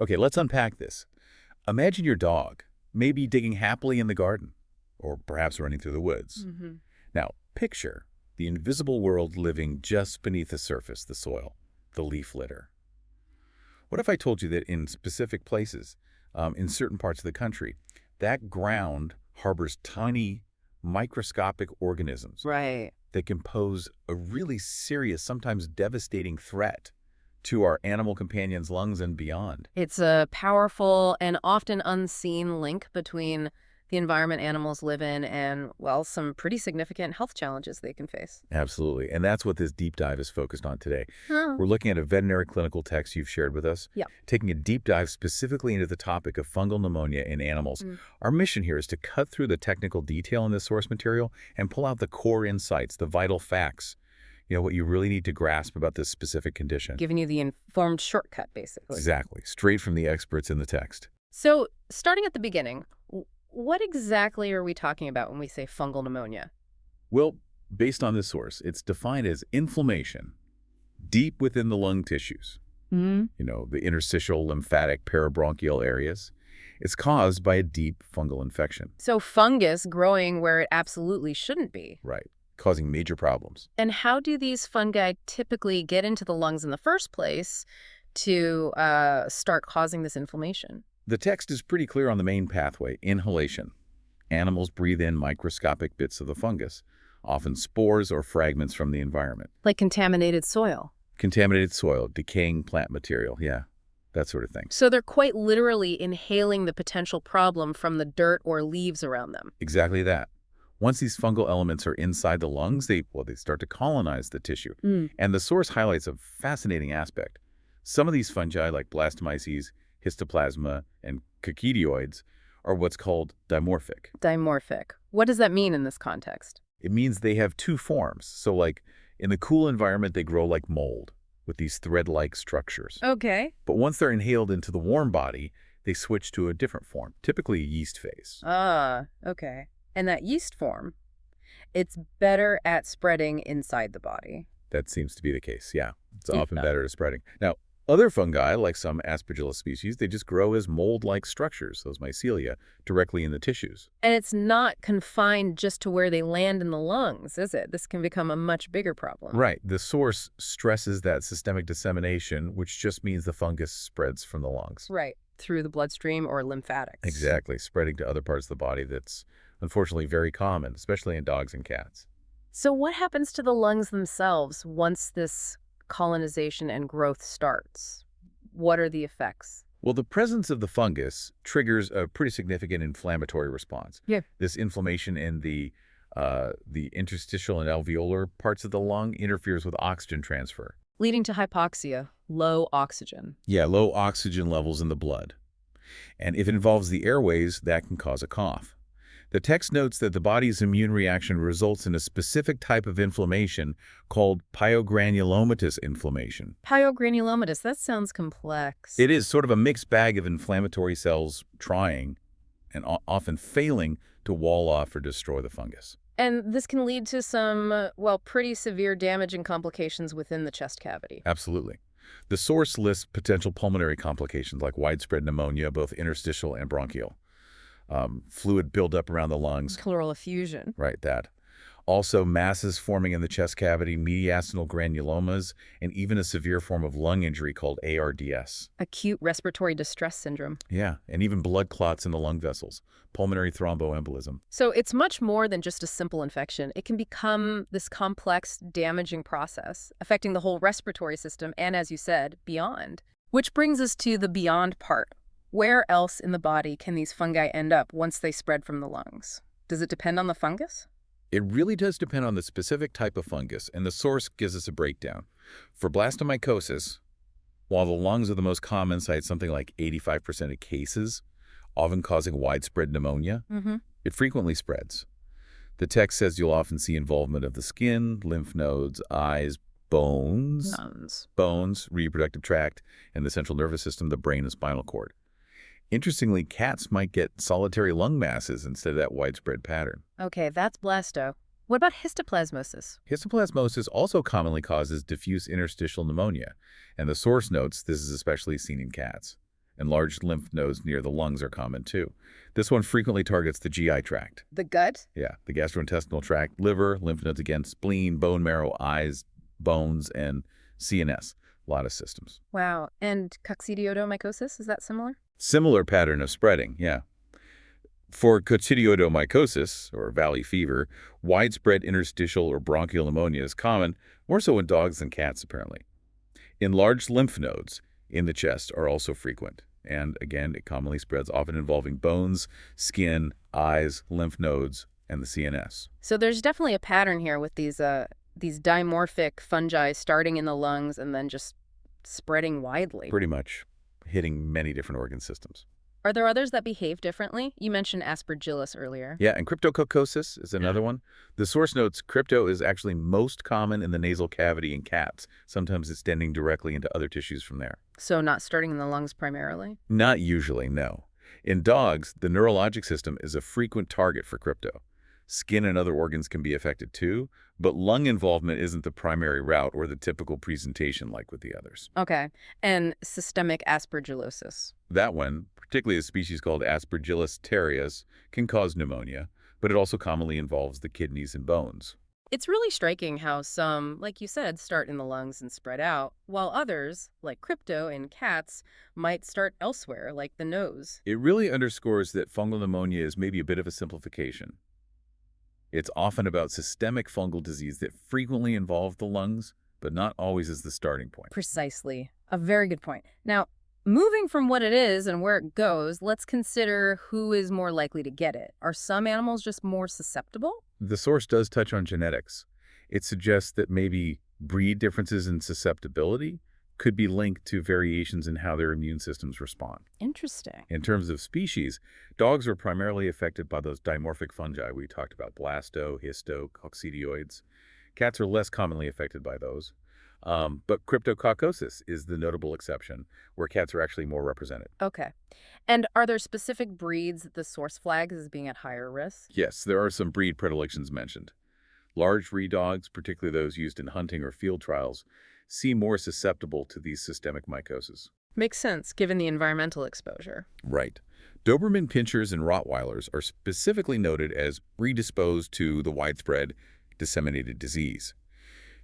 Okay, let's unpack this. Imagine your dog, maybe digging happily in the garden, or perhaps running through the woods. Hmm. Now, picture the invisible world living just beneath the surface, the soil, the leaf litter. What if I told you that in specific places, in certain parts of the country, that ground harbors tiny, microscopic organisms Right. that can pose a really serious, sometimes devastating threat to our animal companions' lungs and beyond? It's a powerful and often unseen link between the environment animals live in and, well, some pretty significant health challenges they can face. Absolutely. And that's what this deep dive is focused on today. Huh. We're looking at a veterinary clinical text you've shared with us, Yeah. taking a deep dive specifically into the topic of fungal pneumonia in animals. Mm. Our mission here is to cut through the technical detail in this source material and pull out the core insights, the vital facts, what you really need to grasp about this specific condition. Giving you the informed shortcut, basically. Exactly. Straight from the experts in the text. So, starting at the beginning, what exactly are we talking about when we say fungal pneumonia? Well, based on this source, it's defined as inflammation deep within the lung tissues. Mm. The interstitial, lymphatic, parabronchial areas. It's caused by a deep fungal infection. So, fungus growing where it absolutely shouldn't be. Right. Causing major problems. And how do these fungi typically get into the lungs in the first place to start causing this inflammation? The text is pretty clear on the main pathway, inhalation. Animals breathe in microscopic bits of the fungus, often spores or fragments from the environment. Like contaminated soil. Contaminated soil, decaying plant material, yeah, that sort of thing. So they're quite literally inhaling the potential problem from the dirt or leaves around them. Exactly that. Once these fungal elements are inside the lungs, they start to colonize the tissue. Mm. And the source highlights a fascinating aspect. Some of these fungi, like Blastomyces, Histoplasma, and Coccidioides, are what's called dimorphic. Dimorphic. What does that mean in this context? It means they have two forms. So like in the cool environment, they grow like mold with these thread-like structures. Okay. But once they're inhaled into the warm body, they switch to a different form, typically a yeast phase. Ah, okay. And that yeast form, it's better at spreading inside the body. That seems to be the case, yeah. It's Yeah. often better at spreading. Now, other fungi, like some Aspergillus species, they just grow as mold-like structures, those mycelia, directly in the tissues. And it's not confined just to where they land in the lungs, is it? This can become a much bigger problem. Right. The source stresses that systemic dissemination, which just means the fungus spreads from the lungs. Right. Through the bloodstream or lymphatics. Exactly. Spreading to other parts of the body that's unfortunately very common, especially in dogs and cats. So what happens to the lungs themselves once this colonization and growth starts? What are the effects? Well, the presence of the fungus triggers a pretty significant inflammatory response. Yeah. This inflammation in the interstitial and alveolar parts of the lung interferes with oxygen transfer. Leading to hypoxia, low oxygen. Yeah, low oxygen levels in the blood. And if it involves the airways, that can cause a cough. The text notes that the body's immune reaction results in a specific type of inflammation called pyogranulomatous inflammation. Pyogranulomatous, that sounds complex. It is sort of a mixed bag of inflammatory cells trying and often failing to wall off or destroy the fungus. And this can lead to some, well, pretty severe damage and complications within the chest cavity. Absolutely. The source lists potential pulmonary complications like widespread pneumonia, both interstitial and bronchial. Fluid buildup around the lungs. Pleural effusion. Right, that. Also, masses forming in the chest cavity, mediastinal granulomas, and even a severe form of lung injury called ARDS. Acute respiratory distress syndrome. Yeah, and even blood clots in the lung vessels, pulmonary thromboembolism. So it's much more than just a simple infection. It can become this complex, damaging process, affecting the whole respiratory system and, as you said, beyond. Which brings us to the beyond part. Where else in the body can these fungi end up once they spread from the lungs? Does it depend on the fungus? It really does depend on the specific type of fungus, and the source gives us a breakdown. For blastomycosis, while the lungs are the most common site, something like 85% of cases, often causing widespread pneumonia, it frequently spreads. The text says you'll often see involvement of the skin, lymph nodes, eyes, bones, reproductive tract, and the central nervous system, the brain and spinal cord. Interestingly, cats might get solitary lung masses instead of that widespread pattern. Okay, that's blasto. What about histoplasmosis? Histoplasmosis also commonly causes diffuse interstitial pneumonia, and the source notes this is especially seen in cats. and large lymph nodes near the lungs are common too. This one frequently targets the GI tract. The gut? Yeah, the gastrointestinal tract, liver, lymph nodes again, spleen, bone marrow, eyes, bones, and CNS. A lot of systems. Wow. And coccidioidomycosis, is that similar? Similar pattern of spreading, yeah. For coccidioidomycosis, or valley fever, widespread interstitial or bronchial pneumonia is common, more so in dogs than cats, apparently. Enlarged lymph nodes in the chest are also frequent, and again, it commonly spreads, often involving bones, skin, eyes, lymph nodes, and the CNS. So there's definitely a pattern here with these dimorphic fungi starting in the lungs and then just spreading widely. Pretty much hitting many different organ systems. Are there others that behave differently? You mentioned Aspergillus earlier. Yeah, and cryptococcosis is another one. The source notes crypto is actually most common in the nasal cavity in cats, sometimes extending directly into other tissues from there. So not starting in the lungs primarily? Not usually, no. In dogs, the neurologic system is a frequent target for crypto. Skin and other organs can be affected too, but lung involvement isn't the primary route or the typical presentation like with the others. Okay. And systemic aspergillosis. That one, particularly a species called Aspergillus terreus, can cause pneumonia, but it also commonly involves the kidneys and bones. It's really striking how some, like you said, start in the lungs and spread out, while others, like crypto in cats, might start elsewhere, like the nose. It really underscores that fungal pneumonia is maybe a bit of a simplification. It's often about systemic fungal disease that frequently involve the lungs, but not always as the starting point. Precisely. A very good point. Now, moving from what it is and where it goes, let's consider who is more likely to get it. Are some animals just more susceptible? The source does touch on genetics. It suggests that maybe breed differences in susceptibility could be linked to variations in how their immune systems respond. Interesting. In terms of species, dogs are primarily affected by those dimorphic fungi we talked about, Coccidioides. Cats are less commonly affected by those. But cryptococcosis is the notable exception, where cats are actually more represented. Okay. And are there specific breeds that the source flags as being at higher risk? Yes, there are some breed predilections mentioned. Large breed dogs, particularly those used in hunting or field trials, seem more susceptible to these systemic mycoses. Makes sense, given the environmental exposure. Right. Doberman pinschers and Rottweilers are specifically noted as predisposed to the widespread disseminated disease.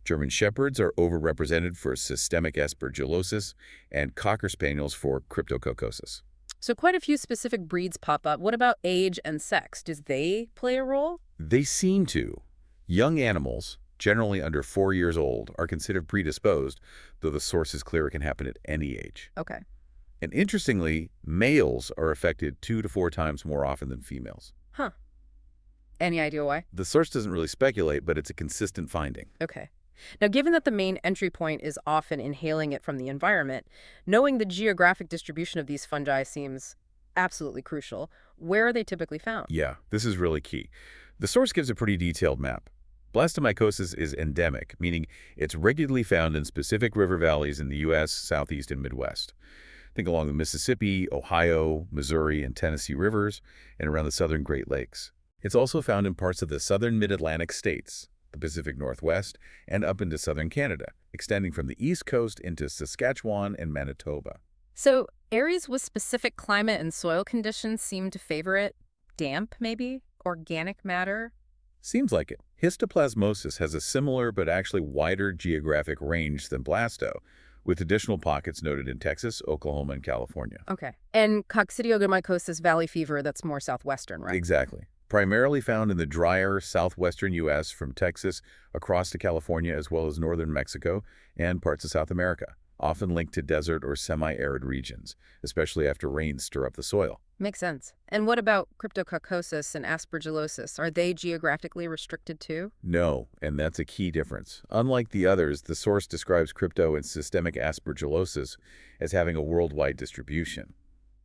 German Shepherds are overrepresented for systemic aspergillosis and Cocker Spaniels for cryptococcosis. So quite a few specific breeds pop up. What about age and sex? Does they play a role? They seem to. Young animals, generally under 4 years old, are considered predisposed, though the source is clear it can happen at any age. Okay. And interestingly, males are affected 2 to 4 times more often than females. Huh. Any idea why? The source doesn't really speculate, but it's a consistent finding. Okay. Now, given that the main entry point is often inhaling it from the environment, knowing the geographic distribution of these fungi seems absolutely crucial. Where are they typically found? Yeah, this is really key. The source gives a pretty detailed map. Blastomycosis is endemic, meaning it's regularly found in specific river valleys in the U.S., Southeast, and Midwest. Think along the Mississippi, Ohio, Missouri, and Tennessee rivers, and around the southern Great Lakes. It's also found in parts of the southern mid-Atlantic states, the Pacific Northwest, and up into southern Canada, extending from the East Coast into Saskatchewan and Manitoba. So areas with specific climate and soil conditions seem to favor it. Damp, maybe? Organic matter? Seems like it. Histoplasmosis has a similar but actually wider geographic range than blasto, with additional pockets noted in Texas, Oklahoma, and California. Okay. And coccidioidomycosis valley fever, that's more southwestern, right? Exactly. Primarily found in the drier southwestern U.S. from Texas across to California as well as northern Mexico and parts of South America, often linked to desert or semi-arid regions, especially after rains stir up the soil. Makes sense. And what about cryptococcosis and aspergillosis? Are they geographically restricted too? No, and that's a key difference. Unlike the others, the source describes crypto and systemic aspergillosis as having a worldwide distribution.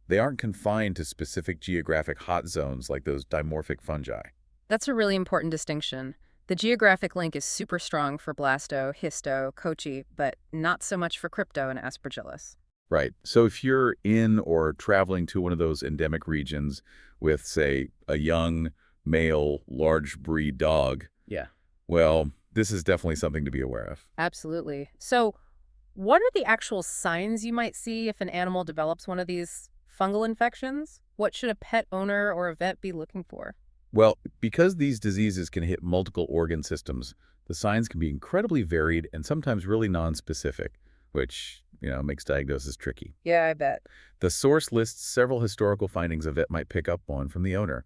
They aren't confined to specific geographic hot zones like those dimorphic fungi. That's a really important distinction. The geographic link is super strong for blasto, histo, cocci, but not so much for crypto and aspergillus. Right. So if you're in or traveling to one of those endemic regions with, say, a young, male, large breed dog, Yeah. well, this is definitely something to be aware of. Absolutely. So What are the actual signs you might see if an animal develops one of these fungal infections? What should a pet owner or a vet be looking for? Well, because these diseases can hit multiple organ systems, the signs can be incredibly varied and sometimes really nonspecific, which, makes diagnosis tricky. Yeah, I bet. The source lists several historical findings a vet might pick up on from the owner.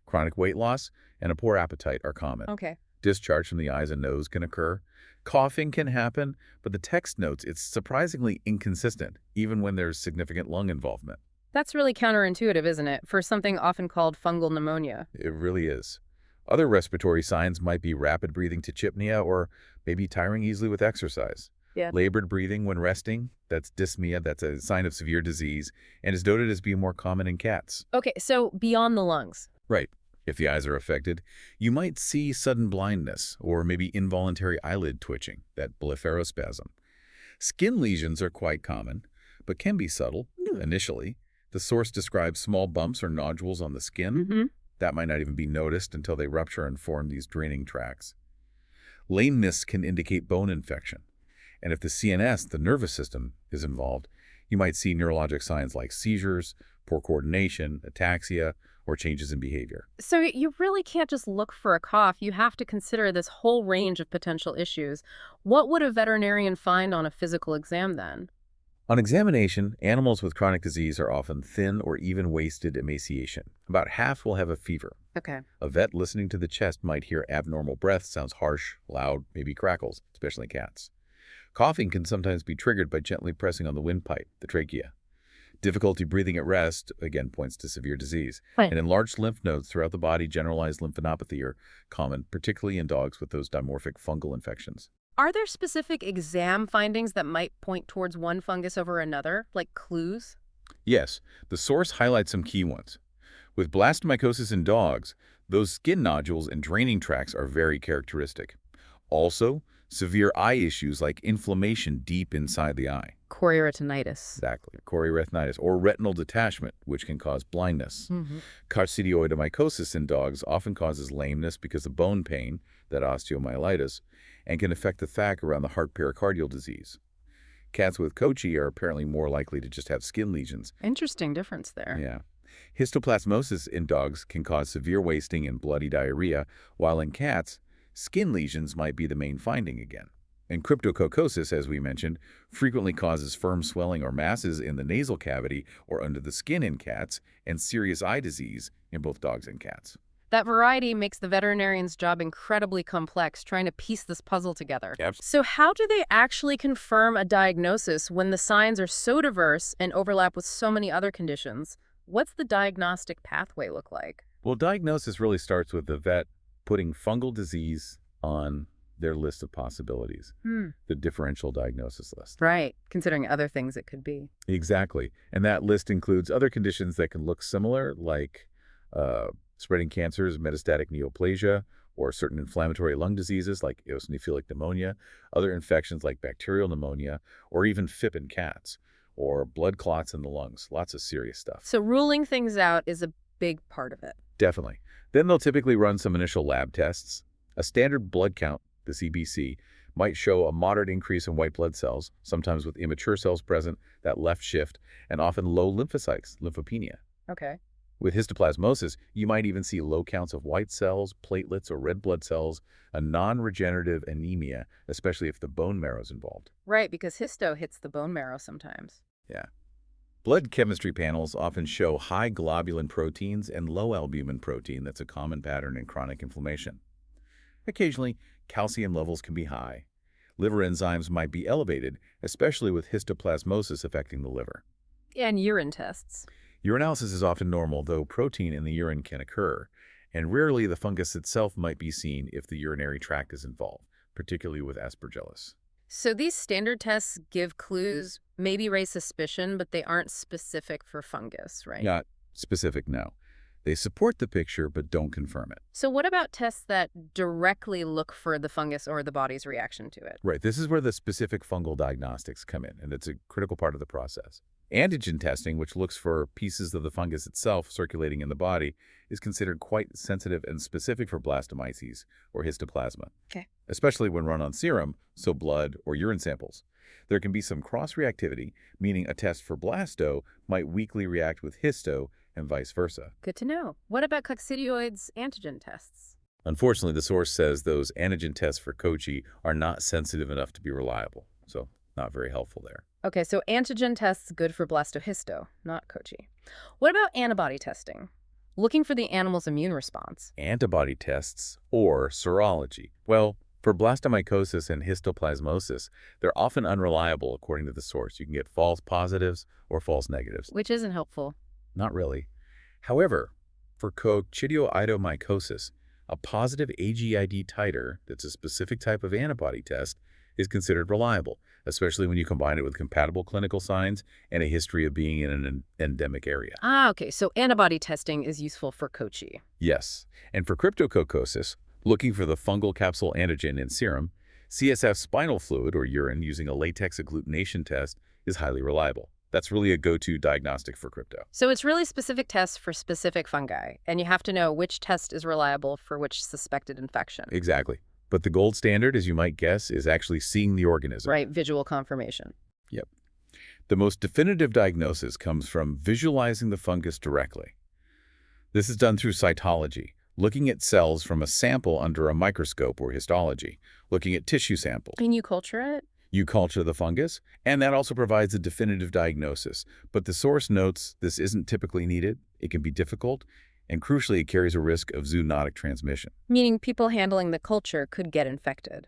Chronic weight loss and a poor appetite are common. Okay. Discharge from the eyes and nose can occur. Coughing can happen, but the text notes it's surprisingly inconsistent, even when there's significant lung involvement. That's really counterintuitive, isn't it, for something often called fungal pneumonia? It really is. Other respiratory signs might be rapid breathing tachypnea or maybe tiring easily with exercise. Yeah. Labored breathing when resting, that's dyspnea, that's a sign of severe disease, and is noted as being more common in cats. Okay, so beyond the lungs. Right. If the eyes are affected, you might see sudden blindness or maybe involuntary eyelid twitching, that blepharospasm. Skin lesions are quite common, but can be subtle initially. The source describes small bumps or nodules on the skin. That might not even be noticed until they rupture and form these draining tracts. Lameness can indicate bone infection. And if the CNS, the nervous system, is involved, you might see neurologic signs like seizures, poor coordination, ataxia, or changes in behavior. So you really can't just look for a cough. You have to consider this whole range of potential issues. What would a veterinarian find on a physical exam then? On examination, animals with chronic disease are often thin or even wasted emaciation. About half will have a fever. Okay. A vet listening to the chest might hear abnormal breath, sounds harsh, loud, maybe crackles, especially in cats. Coughing can sometimes be triggered by gently pressing on the windpipe, the trachea. Difficulty breathing at rest, again, points to severe disease. Right. And enlarged lymph nodes throughout the body, generalized lymphadenopathy, are common, particularly in dogs with those dimorphic fungal infections. Are there specific exam findings that might point towards one fungus over another, like clues? Yes, the source highlights some key ones. With blastomycosis in dogs, those skin nodules and draining tracts are very characteristic. Also, severe eye issues like inflammation deep inside the eye. Chorioretinitis. Exactly. Chorioretinitis or retinal detachment, which can cause blindness. Coccidioides in dogs often causes lameness because of bone pain, that osteomyelitis, and can affect the thrac around the heart pericardial disease. Cats with Cocci are apparently more likely to just have skin lesions. Interesting difference there. Yeah. Histoplasmosis in dogs can cause severe wasting and bloody diarrhea, while in cats, skin lesions might be the main finding again. And cryptococcosis, as we mentioned, frequently causes firm swelling or masses in the nasal cavity or under the skin in cats, and serious eye disease in both dogs and cats. That variety makes the veterinarian's job incredibly complex, trying to piece this puzzle together. Yep. So how do they actually confirm a diagnosis when the signs are so diverse and overlap with so many other conditions? What's the diagnostic pathway look like? Well, diagnosis really starts with the vet putting fungal disease on their list of possibilities, the differential diagnosis list. Right, considering other things it could be. Exactly. And that list includes other conditions that can look similar, like spreading cancers, metastatic neoplasia, or certain inflammatory lung diseases like eosinophilic pneumonia, other infections like bacterial pneumonia, or even FIP in cats, or blood clots in the lungs. Lots of serious stuff. So ruling things out is a big part of it. Definitely. Then they'll typically run some initial lab tests. A standard blood count, the CBC, might show a moderate increase in white blood cells, sometimes with immature cells present, that left shift, and often low lymphocytes, lymphopenia. Okay. With histoplasmosis, you might even see low counts of white cells, platelets, or red blood cells, a non-regenerative anemia, especially if the bone marrow is involved. Right, because histo hits the bone marrow sometimes. Yeah. Blood chemistry panels often show high globulin proteins and low albumin protein. That's a common pattern in chronic inflammation. Occasionally, calcium levels can be high. Liver enzymes might be elevated, especially with histoplasmosis affecting the liver. And urine tests. Urinalysis is often normal, though protein in the urine can occur, and rarely the fungus itself might be seen if the urinary tract is involved, particularly with Aspergillus. So these standard tests give clues, maybe raise suspicion, but they aren't specific for fungus, right? Not specific, no. They support the picture, but don't confirm it. So what about tests that directly look for the fungus or the body's reaction to it? Right, this is where the specific fungal diagnostics come in, and it's a critical part of the process. Antigen testing, which looks for pieces of the fungus itself circulating in the body, is considered quite sensitive and specific for Blastomyces or Histoplasma, Okay. especially when run on serum, so blood or urine samples. There can be some cross-reactivity, meaning a test for blasto might weakly react with histo and vice versa. Good to know. What about Coccidioides antigen tests? Unfortunately, the source says those antigen tests for Cocci are not sensitive enough to be reliable, so not very helpful there. Okay, so antigen tests good for blastohisto, not Cocci. What about antibody testing? Looking for the animal's immune response. Antibody tests or serology. Well, for blastomycosis and histoplasmosis, they're often unreliable according to the source. You can get false positives or false negatives. Which isn't helpful. Not really. However, for coccidioidomycosis, a positive AGID titer that's a specific type of antibody test is considered reliable, especially when you combine it with compatible clinical signs and a history of being in an endemic area. Okay, so antibody testing is useful for Cocci. Yes, and for cryptococcosis, looking for the fungal capsule antigen in serum, CSF spinal fluid or urine using a latex agglutination test is highly reliable. That's really a go-to diagnostic for crypto. So it's really specific tests for specific fungi, and you have to know which test is reliable for which suspected infection. Exactly. But the gold standard, as you might guess, is actually seeing the organism. Right, visual confirmation. Yep. The most definitive diagnosis comes from visualizing the fungus directly. This is done through cytology, looking at cells from a sample under a microscope or histology, looking at tissue samples. Can you culture it? You culture the fungus, and that also provides a definitive diagnosis. But the source notes this isn't typically needed, it can be difficult, and crucially, it carries a risk of zoonotic transmission. Meaning people handling the culture could get infected.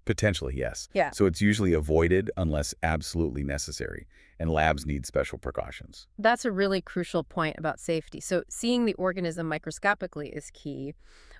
Potentially, yes. Yeah. So it's usually avoided unless absolutely necessary, and labs need special precautions. That's a really crucial point about safety. So seeing the organism microscopically is key.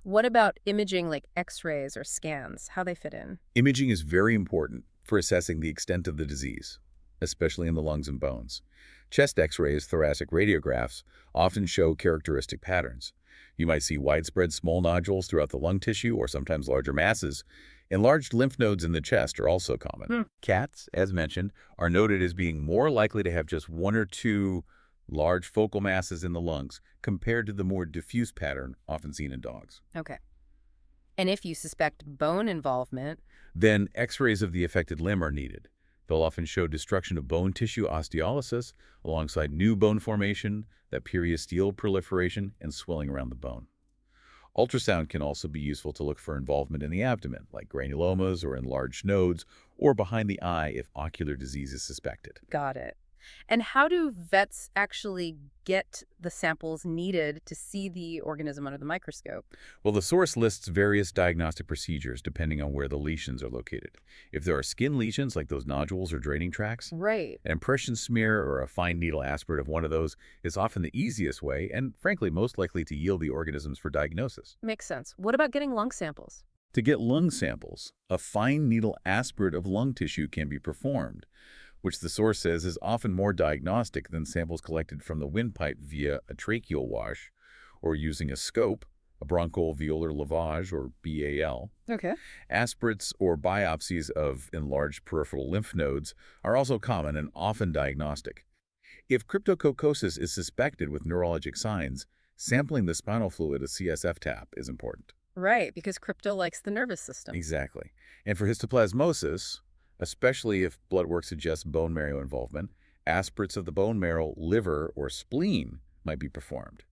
What about imaging like X-rays or scans? How they fit in? Imaging is very important for assessing the extent of the disease, especially in the lungs and bones. Chest X-rays, thoracic radiographs, often show characteristic patterns. You might see widespread small nodules throughout the lung tissue or sometimes larger masses. Enlarged lymph nodes in the chest are also common. Cats, as mentioned, are noted as being more likely to have just one or two large focal masses in the lungs compared to the more diffuse pattern often seen in dogs. Okay. And if you suspect bone involvement, Then X-rays of the affected limb are needed. They'll often show destruction of bone tissue osteolysis alongside new bone formation, that periosteal proliferation, and swelling around the bone. Ultrasound can also be useful to look for involvement in the abdomen, like granulomas or enlarged nodes, or behind the eye if ocular disease is suspected. got it. And how do vets actually get the samples needed to see the organism under the microscope? Well, the source lists various diagnostic procedures depending on where the lesions are located. If there are skin lesions like those nodules or draining tracts, Right. an impression smear or a fine needle aspirate of one of those is often the easiest way and, frankly, most likely to yield the organisms for diagnosis. Makes sense. What about getting lung samples? To get lung samples, a fine needle aspirate of lung tissue can be performed, which the source says is often more diagnostic than samples collected from the windpipe via a tracheal wash or using a scope, a bronchoalveolar lavage, or BAL. Okay. Aspirates or biopsies of enlarged peripheral lymph nodes are also common and often diagnostic. If cryptococcosis is suspected with neurologic signs, sampling the spinal fluid, a CSF tap, is important. Right, because crypto likes the nervous system. Exactly. And for histoplasmosis, especially if blood work suggests bone marrow involvement, aspirates of the bone marrow, liver, or spleen might be performed.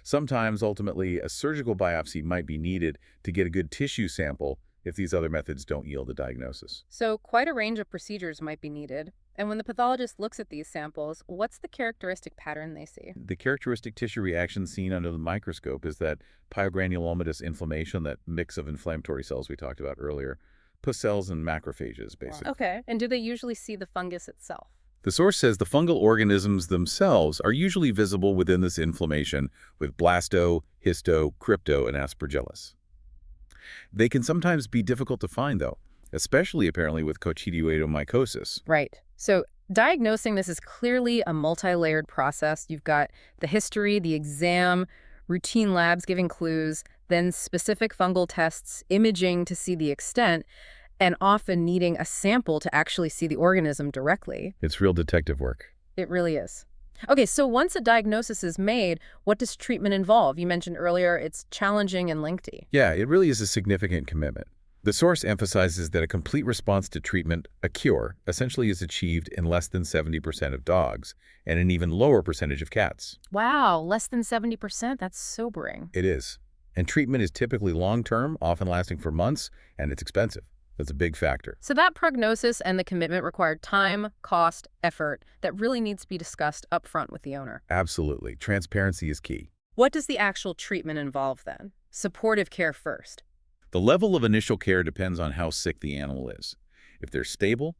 Sometimes, ultimately, a surgical biopsy might be needed to get a good tissue sample if these other methods don't yield a diagnosis. So quite a range of procedures might be needed. And when the pathologist looks at these samples, what's the characteristic pattern they see? The characteristic tissue reaction seen under the microscope is that pyogranulomatous inflammation, that mix of inflammatory cells we talked about earlier, pus cells and macrophages, basically. Okay. And do they usually see the fungus itself? The source says the fungal organisms themselves are usually visible within this inflammation with blasto, histo, crypto, and aspergillus. They can sometimes be difficult to find, though, especially apparently with coccidioidomycosis. Right. So diagnosing this is clearly a multi-layered process. You've got the history, the exam, routine labs giving clues, then specific fungal tests, imaging to see the extent, and often needing a sample to actually see the organism directly. It's real detective work. It really is. Okay, so once a diagnosis is made, what does treatment involve? You mentioned earlier it's challenging and lengthy. Yeah, it really is a significant commitment. The source emphasizes that a complete response to treatment, a cure, essentially is achieved in less than 70% of dogs and an even lower percentage of cats. Wow, less than 70%? That's sobering. It is. And treatment is typically long-term, often lasting for months, and it's expensive. That's a big factor. So that prognosis and the commitment required time, cost, effort that really needs to be discussed up front with the owner. Absolutely. Transparency is key. What does the actual treatment involve then? Supportive care first. The level of initial care depends on how sick the animal is. If they're stable,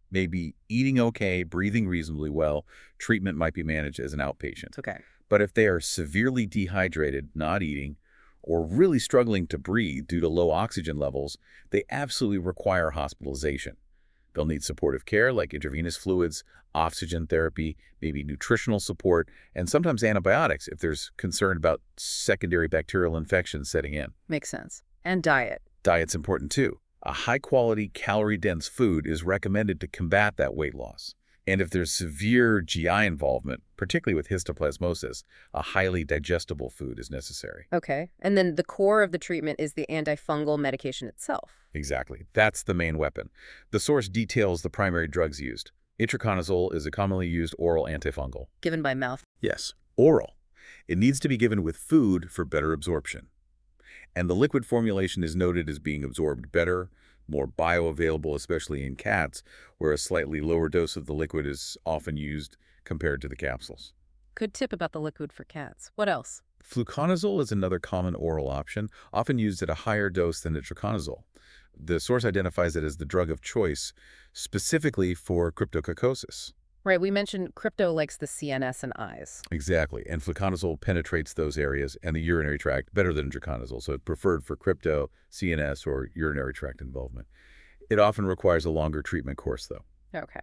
maybe eating okay, breathing reasonably well, treatment might be managed as an outpatient. Okay. But if they are severely dehydrated, not eating, or really struggling to breathe due to low oxygen levels, they absolutely require hospitalization. They'll need supportive care like intravenous fluids, oxygen therapy, maybe nutritional support, and sometimes antibiotics if there's concern about secondary bacterial infections setting in. Makes sense. And diet. Diet's important too. A high-quality, calorie-dense food is recommended to combat that weight loss. And if there's severe GI involvement, particularly with histoplasmosis, a highly digestible food is necessary. Okay. And then the core of the treatment is the antifungal medication itself. Exactly. That's the main weapon. The source details the primary drugs used. Itraconazole is a commonly used oral antifungal. Given by mouth. Yes, oral. It needs to be given with food for better absorption. And the liquid formulation is noted as being absorbed better, more bioavailable, especially in cats, where a slightly lower dose of the liquid is often used compared to the capsules. Good tip about the liquid for cats. What else? Fluconazole is another common oral option, often used at a higher dose than itraconazole. The source identifies it as the drug of choice, specifically for cryptococcosis. Right, we mentioned crypto likes the CNS and eyes. Exactly, and fluconazole penetrates those areas and the urinary tract better than itraconazole, so it's preferred for crypto, CNS, or urinary tract involvement. It often requires a longer treatment course, though. Okay.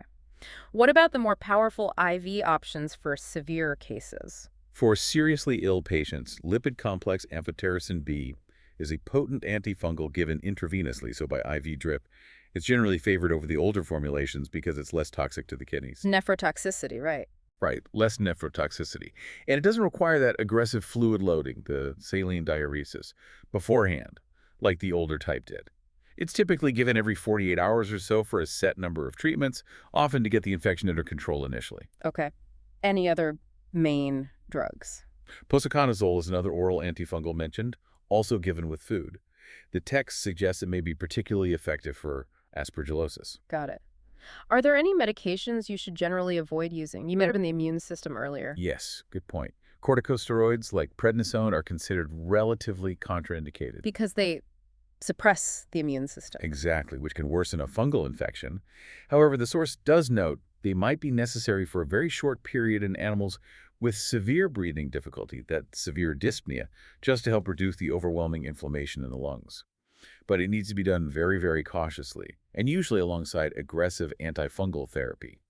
What about the more powerful IV options for severe cases? For seriously ill patients, lipid complex amphotericin B is a potent antifungal given intravenously, so by IV drip. It's generally favored over the older formulations because it's less toxic to the kidneys. Nephrotoxicity, right. Right, less nephrotoxicity. And it doesn't require that aggressive fluid loading, the saline diuresis, beforehand, like the older type did. It's typically given every 48 hours or so for a set number of treatments, often to get the infection under control initially. Okay. Any other main drugs? Posaconazole is another oral antifungal mentioned, also given with food. The text suggests it may be particularly effective for aspergillosis. Got it. Are there any medications you should generally avoid using? You mentioned the immune system earlier. Yes, good point. Corticosteroids like prednisone are considered relatively contraindicated. Because they suppress the immune system. Exactly, which can worsen a fungal infection. However, the source does note they might be necessary for a very short period in animals with severe breathing difficulty, that severe dyspnea, just to help reduce the overwhelming inflammation in the lungs. But it needs to be done very, very cautiously, and usually alongside aggressive antifungal therapy.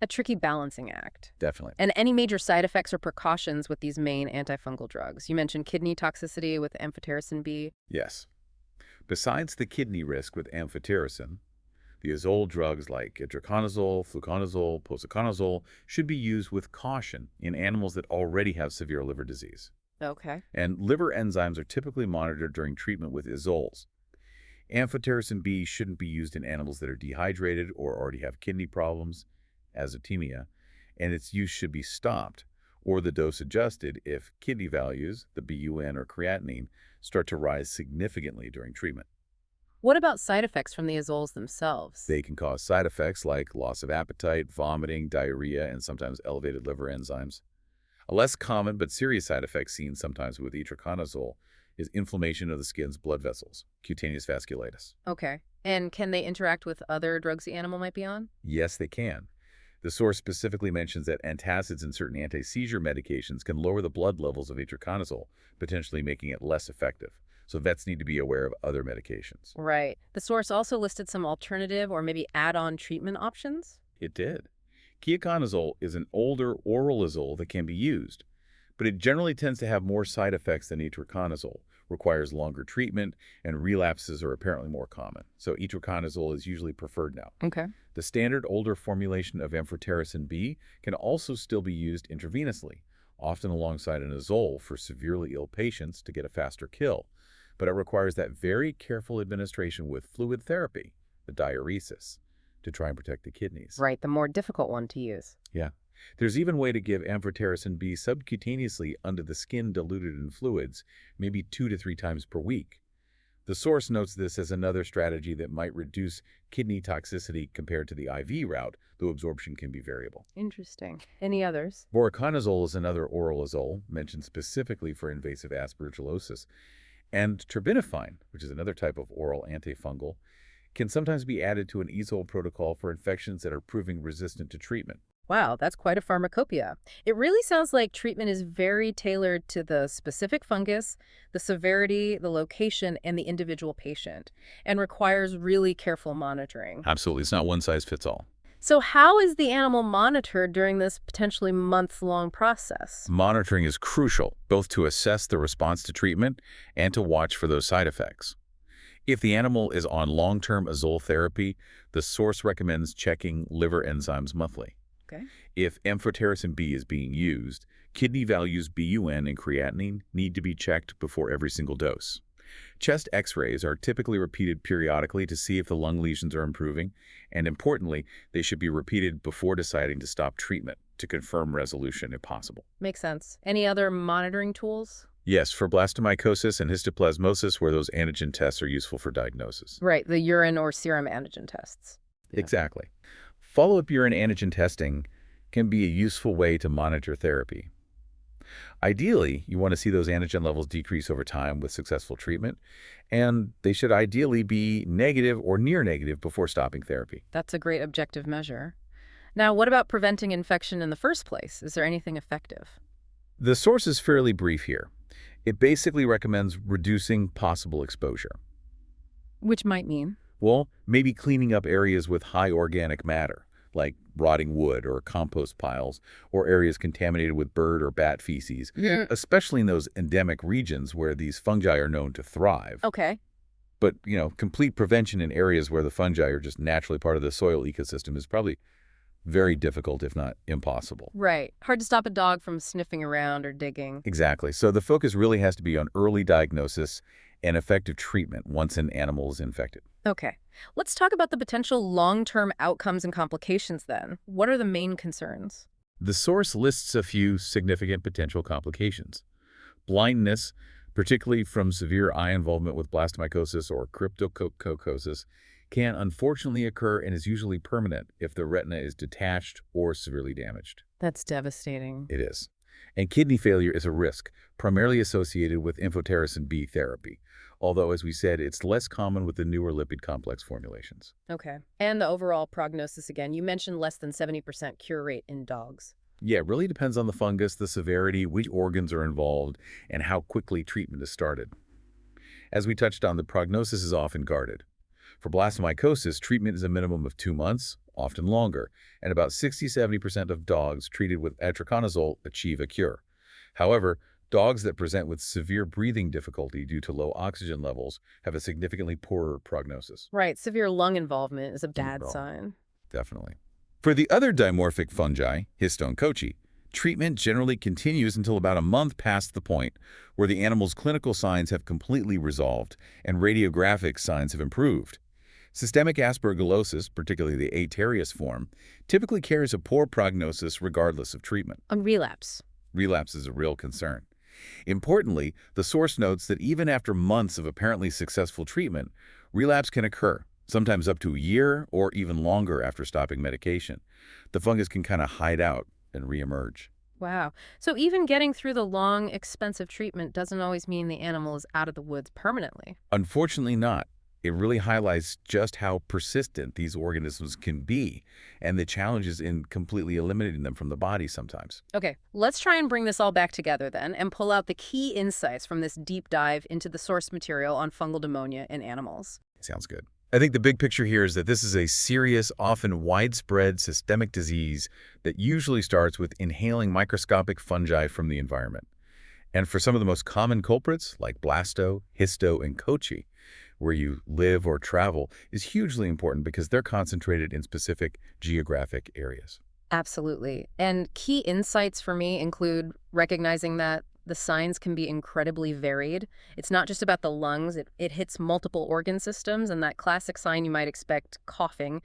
A tricky balancing act. Definitely. And any major side effects or precautions with these main antifungal drugs? You mentioned kidney toxicity with amphotericin B. Yes. Besides the kidney risk with amphotericin, the azole drugs like itraconazole, fluconazole, posaconazole should be used with caution in animals that already have severe liver disease. Okay. And liver enzymes are typically monitored during treatment with azoles. Amphotericin B shouldn't be used in animals that are dehydrated or already have kidney problems, azotemia, and its use should be stopped or the dose adjusted if kidney values, the BUN or creatinine, start to rise significantly during treatment. What about side effects from the azoles themselves? They can cause side effects like loss of appetite, vomiting, diarrhea, and sometimes elevated liver enzymes. A less common but serious side effect seen sometimes with itraconazole is inflammation of the skin's blood vessels, cutaneous vasculitis. Okay. And can they interact with other drugs the animal might be on? Yes, they can. The source specifically mentions that antacids and certain anti-seizure medications can lower the blood levels of itraconazole, potentially making it less effective. So vets need to be aware of other medications. Right. The source also listed some alternative or maybe add-on treatment options? It did. Ketoconazole is an older oral azole that can be used, but it generally tends to have more side effects than itraconazole, requires longer treatment, and relapses are apparently more common. So itraconazole is usually preferred now. Okay. The standard older formulation of amphotericin B can also still be used intravenously, often alongside an azole for severely ill patients to get a faster kill. but it requires that very careful administration with fluid therapy, the diuresis, to try and protect the kidneys. Right, the more difficult one to use. Yeah. There's even a way to give amphotericin B subcutaneously under the skin diluted in fluids, maybe 2 to 3 times per week. The source notes this as another strategy that might reduce kidney toxicity compared to the IV route, though absorption can be variable. Interesting. Any others? Voriconazole is another oral azole mentioned specifically for invasive aspergillosis. And terbinafine, which is another type of oral antifungal, can sometimes be added to an azole protocol for infections that are proving resistant to treatment. Wow, that's quite a pharmacopoeia. It really sounds like treatment is very tailored to the specific fungus, the severity, the location, and the individual patient, and requires really careful monitoring. Absolutely. It's not one size fits all. So how is the animal monitored during this potentially month-long process? Monitoring is crucial, both to assess the response to treatment and to watch for those side effects. If the animal is on long-term azole therapy, the source recommends checking liver enzymes monthly. Okay. If amphotericin B is being used, kidney values BUN and creatinine need to be checked before every single dose. Chest x-rays are typically repeated periodically to see if the lung lesions are improving, and importantly, they should be repeated before deciding to stop treatment to confirm resolution if possible. Makes sense. Any other monitoring tools? Yes, for blastomycosis and histoplasmosis, where those antigen tests are useful for diagnosis. Right, the urine or serum antigen tests. Exactly. Follow-up urine antigen testing can be a useful way to monitor therapy. Ideally, you want to see those antigen levels decrease over time with successful treatment, and they should ideally be negative or near negative before stopping therapy. That's a great objective measure. Now, what about preventing infection in the first place? Is there anything effective? The source is fairly brief here. It basically recommends reducing possible exposure. Which might mean? Well, maybe cleaning up areas with high organic matter, like rotting wood or compost piles, or areas contaminated with bird or bat feces, especially in those endemic regions where these fungi are known to thrive. Okay. But, complete prevention in areas where the fungi are just naturally part of the soil ecosystem is probably very difficult, if not impossible. Right. Hard to stop a dog from sniffing around or digging. Exactly. So the focus really has to be on early diagnosis and effective treatment once an animal is infected. Okay. Let's talk about the potential long-term outcomes and complications then. What are the main concerns? The source lists a few significant potential complications. Blindness, particularly from severe eye involvement with blastomycosis or cryptococcus, can unfortunately occur and is usually permanent if the retina is detached or severely damaged. That's devastating. It is. And kidney failure is a risk, primarily associated with amphotericin B therapy, although, as we said, it's less common with the newer lipid complex formulations. Okay. And the overall prognosis again, you mentioned less than 70% cure rate in dogs. Yeah, it really depends on the fungus, the severity, which organs are involved, and how quickly treatment is started. As we touched on, the prognosis is often guarded. For blastomycosis, treatment is a minimum of 2 months, often longer, and about 60–70% of dogs treated with itraconazole achieve a cure. However, dogs that present with severe breathing difficulty due to low oxygen levels have a significantly poorer prognosis. Right. Severe lung involvement is a bad sign. Definitely. For the other dimorphic fungi, Histo and Cocci, treatment generally continues until about a month past the point where the animal's clinical signs have completely resolved and radiographic signs have improved. Systemic aspergillosis, particularly the Aterius form, typically carries a poor prognosis regardless of treatment. On relapse. Relapse is a real concern. Importantly, the source notes that even after months of apparently successful treatment, relapse can occur, sometimes up to a year or even longer after stopping medication. The fungus can kind of hide out and reemerge. Wow. So even getting through the long, expensive treatment doesn't always mean the animal is out of the woods permanently. Unfortunately not. It really highlights just how persistent these organisms can be and the challenges in completely eliminating them from the body sometimes. Okay, let's try and bring this all back together then and pull out the key insights from this deep dive into the source material on fungal pneumonia in animals. Sounds good. I think the big picture here is that this is a serious, often widespread systemic disease that usually starts with inhaling microscopic fungi from the environment. And for some of the most common culprits, like blasto, histo, and cocci, where you live or travel, is hugely important because they're concentrated in specific geographic areas. Absolutely. And key insights for me include recognizing that The signs can be incredibly varied. It's not just about the lungs, it hits multiple organ systems, and that classic sign you might expect, coughing,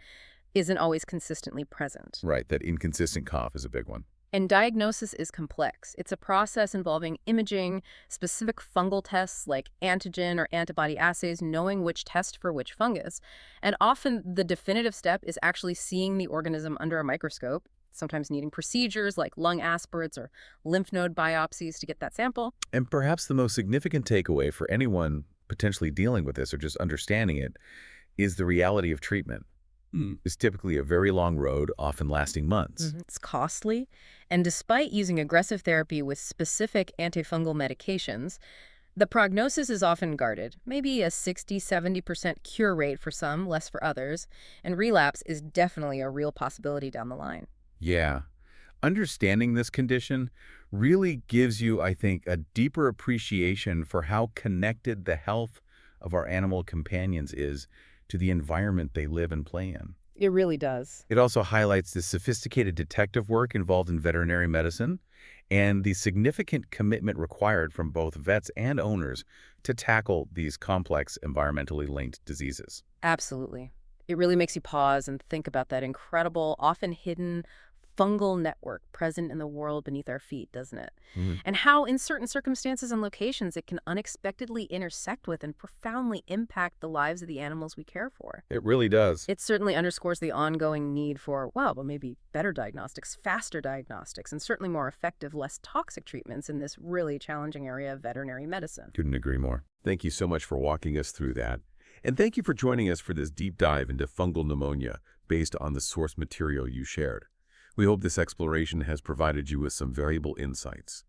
isn't always consistently present. Right, that inconsistent cough is a big one. And diagnosis is complex. It's a process involving imaging, specific fungal tests like antigen or antibody assays, knowing which test for which fungus. And often the definitive step is actually seeing the organism under a microscope, sometimes needing procedures like lung aspirates or lymph node biopsies to get that sample. And perhaps the most significant takeaway for anyone potentially dealing with this or just understanding it is the reality of treatment. It's typically a very long road, often lasting months. It's costly, and despite using aggressive therapy with specific antifungal medications, the prognosis is often guarded, maybe a 60–70% cure rate for some, less for others, and relapse is definitely a real possibility down the line. Yeah. Understanding this condition really gives you, I think, a deeper appreciation for how connected the health of our animal companions is to the environment they live and play in. It really does. It also highlights the sophisticated detective work involved in veterinary medicine and the significant commitment required from both vets and owners to tackle these complex environmentally linked diseases. Absolutely. It really makes you pause and think about that incredible, often hidden fungal network present in the world beneath our feet, doesn't it? And how in certain circumstances and locations it can unexpectedly intersect with and profoundly impact the lives of the animals we care for. It really does. It certainly underscores the ongoing need for, well, maybe better diagnostics, faster diagnostics, and certainly more effective, less toxic treatments in this really challenging area of veterinary medicine. Couldn't agree more. Thank you so much for walking us through that. And thank you for joining us for this deep dive into fungal pneumonia based on the source material you shared. We hope this exploration has provided you with some valuable insights.